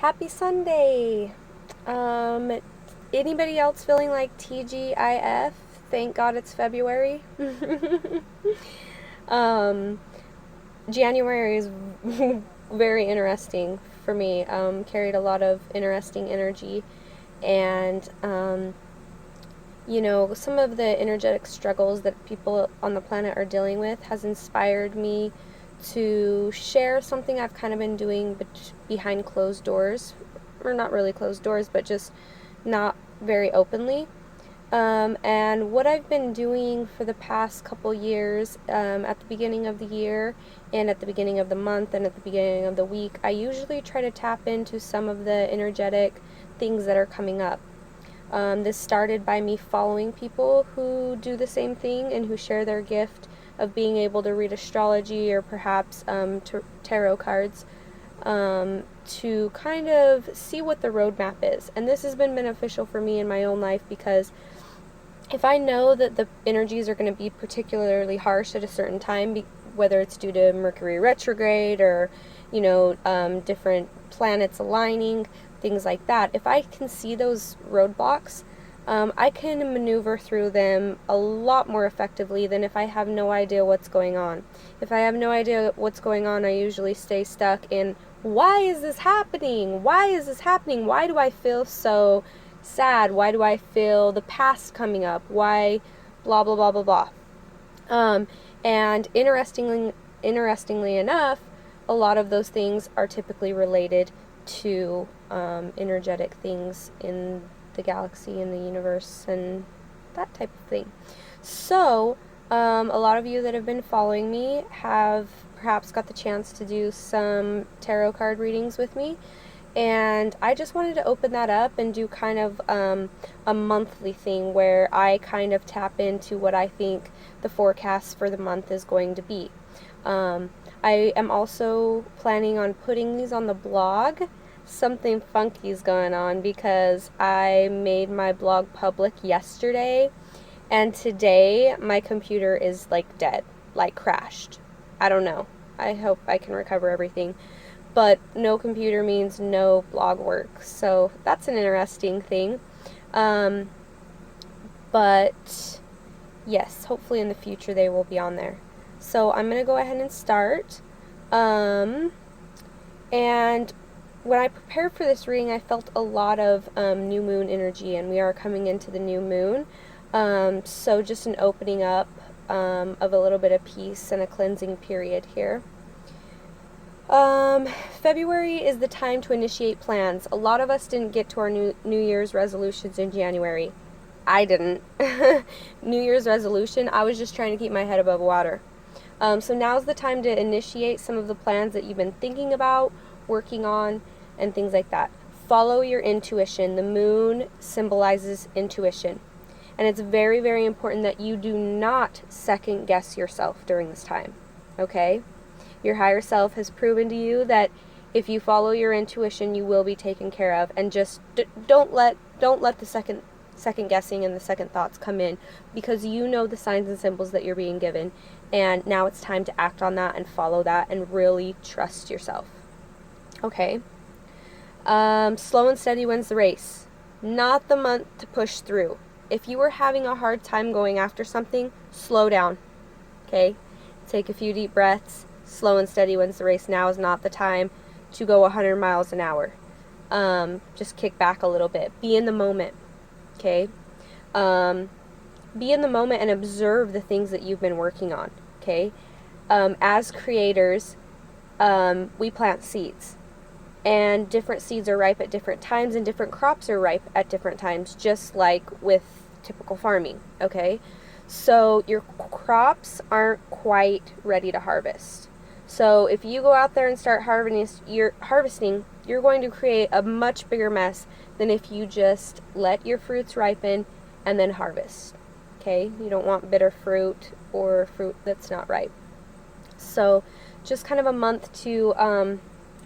Happy Sunday! Um, Anybody else feeling like TGIF? Thank God it's February. um, January is very interesting for me. Carried a lot of interesting energy, and some of the energetic struggles that people on the planet are dealing with has inspired me to share something I've kind of been doing behind closed doors, or not really closed doors, but just not very openly. And what I've been doing for the past couple years, at the beginning of the year and at the beginning of the month and at the beginning of the week, I usually try to tap into some of the energetic things that are coming up. This started by me following people who do the same thing and who share their gift of being able to read astrology or perhaps tarot cards, to kind of see what the roadmap is. And this has been beneficial for me in my own life because if I know that the energies are going to be particularly harsh at a certain time, whether it's due to Mercury retrograde or, different planets aligning, things like that, if I can see those roadblocks, I can maneuver through them a lot more effectively than if I have no idea what's going on. If I have no idea what's going on, I usually stay stuck in, why is this happening? Why is this happening? Why do I feel so sad? Why do I feel the past coming up? Why blah blah blah blah blah. And interestingly enough, a lot of those things are typically related to energetic things in the galaxy and the universe and that type of thing. So, a lot of you that have been following me have perhaps got the chance to do some tarot card readings with me. And I just wanted to open that up and do kind of a monthly thing where I kind of tap into what I think the forecast for the month is going to be. I am also planning on putting these on the blog. Something funky is going on because I made my blog public yesterday, and today my computer is like dead, like crashed. I don't know. I hope I can recover everything. But no computer means no blog work. So that's an interesting thing. But yes, hopefully in the future they will be on there. So I'm going to go ahead and start. And when I prepared for this reading, I felt a lot of new moon energy, and we are coming into the new moon. So just an opening up of a little bit of peace and a cleansing period here. February is the time to initiate plans. A lot of us didn't get to our New Year's resolutions in January. I didn't. New Year's resolution, I was just trying to keep my head above water. So now's the time to initiate some of the plans that you've been thinking about, working on, and things like that. Follow your intuition. The moon symbolizes intuition. And it's very, very important that you do not second guess yourself during this time. Okay? Your higher self has proven to you that if you follow your intuition, you will be taken care of. And just don't let the second guessing and the second thoughts come in, because you know the signs and symbols that you're being given. And now it's time to act on that and follow that and really trust yourself. Okay? Slow and steady wins the race. Not the month to push through. If you were having a hard time going after something, slow down. Okay? Take a few deep breaths. Slow and steady wins the race. Now is not the time to go 100 miles an hour. Just kick back a little bit. Be in the moment. Okay? Be in the moment and observe the things that you've been working on. Okay? As creators, we plant seeds. And different seeds are ripe at different times, and different crops are ripe at different times, just like with typical farming. Okay? So your crops aren't quite ready to harvest. So if you go out there and start harvesting, you're going to create a much bigger mess than if you just let your fruits ripen and then harvest. Okay? You don't want bitter fruit or fruit that's not ripe. So just kind of a month to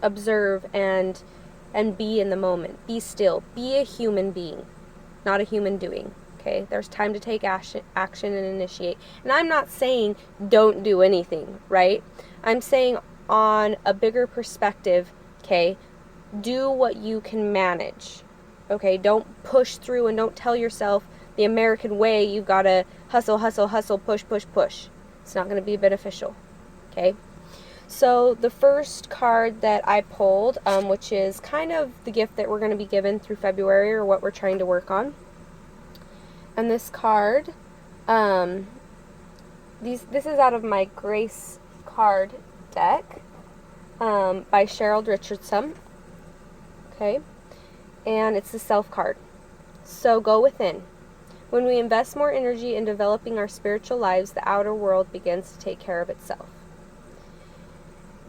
observe and be in the moment. Be still. Be a human being, not a human doing. Okay? There's time to take action and initiate. And I'm not saying don't do anything, right? I'm saying on a bigger perspective, okay, do what you can manage. Okay, don't push through, and don't tell yourself the American way you've got to hustle, hustle, hustle, push, push, push. It's not going to be beneficial. Okay, so the first card that I pulled, which is kind of the gift that we're going to be given through February, or what we're trying to work on. And this card, this is out of my Grace card deck, by Cheryl Richardson. Okay, and it's the Self card. So go within. When we invest more energy in developing our spiritual lives, the outer world begins to take care of itself.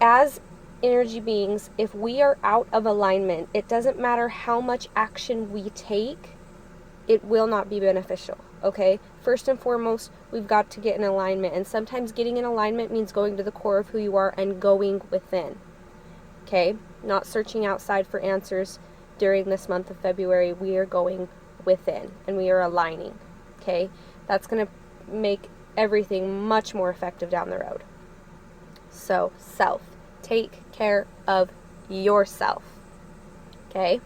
As energy beings, if we are out of alignment, it doesn't matter how much action we take, it will not be beneficial. Okay? First and foremost, we've got to get in alignment. And sometimes getting in alignment means going to the core of who you are and going within. Okay? Not searching outside for answers during this month of February. We are going within and we are aligning. Okay? That's going to make everything much more effective down the road. So, self. Take care of yourself. Okay?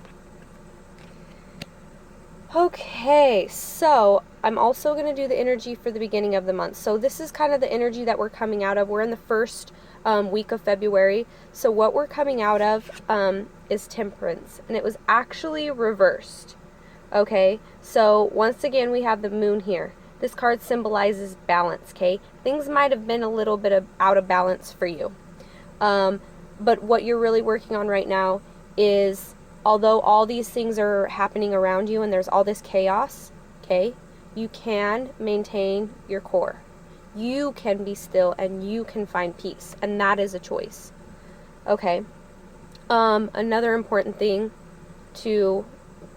Okay, so I'm also going to do the energy for the beginning of the month. So this is kind of the energy that we're coming out of. We're in the first week of February. So what we're coming out of is Temperance. And it was actually reversed. Okay, so once again we have the moon here. This card symbolizes balance, okay? Things might have been a little bit out of balance for you. But what you're really working on right now is, although all these things are happening around you and there's all this chaos, okay, you can maintain your core. You can be still and you can find peace, and that is a choice. Okay. Another important thing to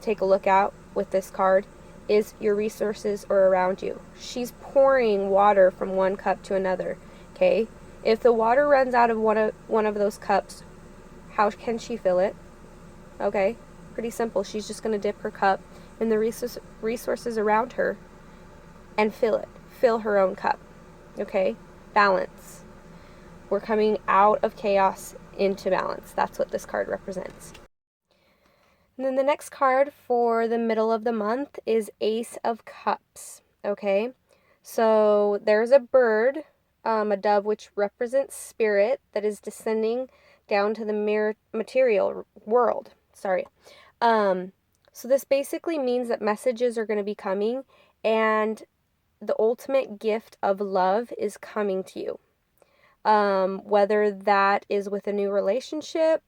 take a look at with this card is your resources are around you. She's pouring water from one cup to another, okay? If the water runs out of one of those cups, how can she fill it? Okay, pretty simple. She's just going to dip her cup in the resources around her and fill it. Fill her own cup. Okay, balance. We're coming out of chaos into balance. That's what this card represents. And then the next card for the middle of the month is Ace of Cups. Okay, so there's a bird, a dove, which represents spirit, that is descending down to the material world. Sorry. So this basically means that messages are going to be coming, and the ultimate gift of love is coming to you. Whether that is with a new relationship,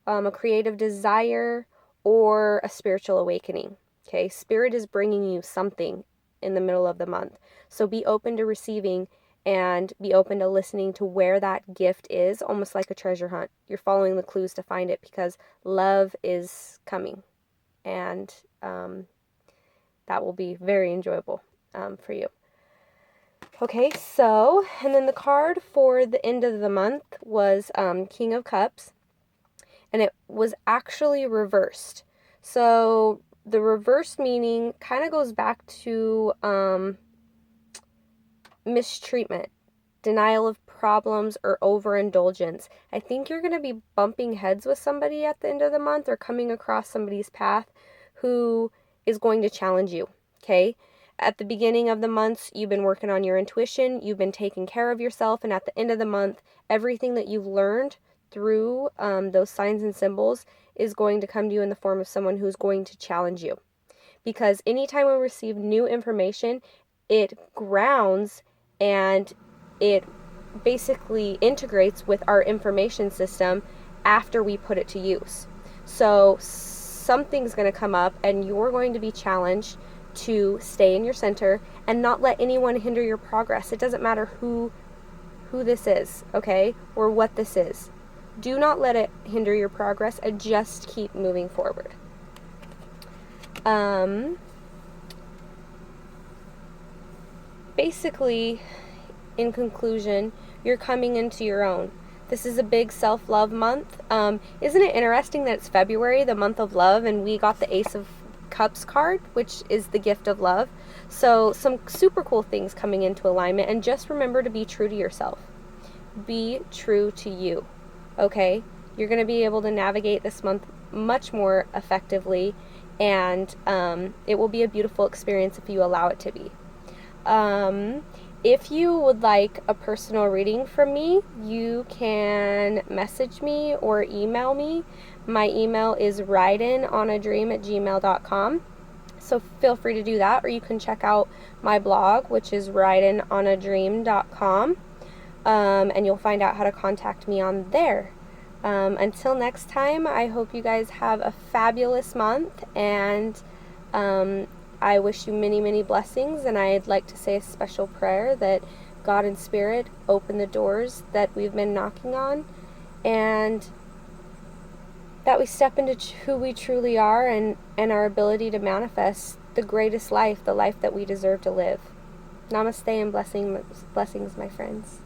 a creative desire, or a spiritual awakening. Okay, Spirit is bringing you something in the middle of the month. So be open to receiving and be open to listening to where that gift is, almost like a treasure hunt. You're following the clues to find it, because love is coming, and that will be very enjoyable for you. Okay, so, and then the card for the end of the month was King of Cups, and it was actually reversed. So the reversed meaning kind of goes back to mistreatment, denial of problems, or overindulgence. I think you're going to be bumping heads with somebody at the end of the month, or coming across somebody's path who is going to challenge you, okay? At the beginning of the months, you've been working on your intuition, you've been taking care of yourself, and at the end of the month, everything that you've learned through those signs and symbols is going to come to you in the form of someone who's going to challenge you. Because anytime we receive new information, it grounds and it basically integrates with our information system after we put it to use. So something's going to come up and you're going to be challenged to stay in your center and not let anyone hinder your progress. It doesn't matter who this is, okay, or what this is. Do not let it hinder your progress, and just keep moving forward. Basically, in conclusion, you're coming into your own. This is a big self-love month. Isn't it interesting that it's February, the month of love, and we got the Ace of Cups card, which is the gift of love? So some super cool things coming into alignment, and just remember to be true to yourself. Be true to you. Okay, you're going to be able to navigate this month much more effectively, and it will be a beautiful experience if you allow it to be. If you would like a personal reading from me, you can message me or email me. My email is rideonadream@gmail.com. So feel free to do that, or you can check out my blog, which is rideonadream.com, and you'll find out how to contact me on there. Until next time, I hope you guys have a fabulous month, and I wish you many, many blessings, and I'd like to say a special prayer that God and Spirit open the doors that we've been knocking on, and that we step into who we truly are, and our ability to manifest the greatest life, the life that we deserve to live. Namaste and blessings, my friends.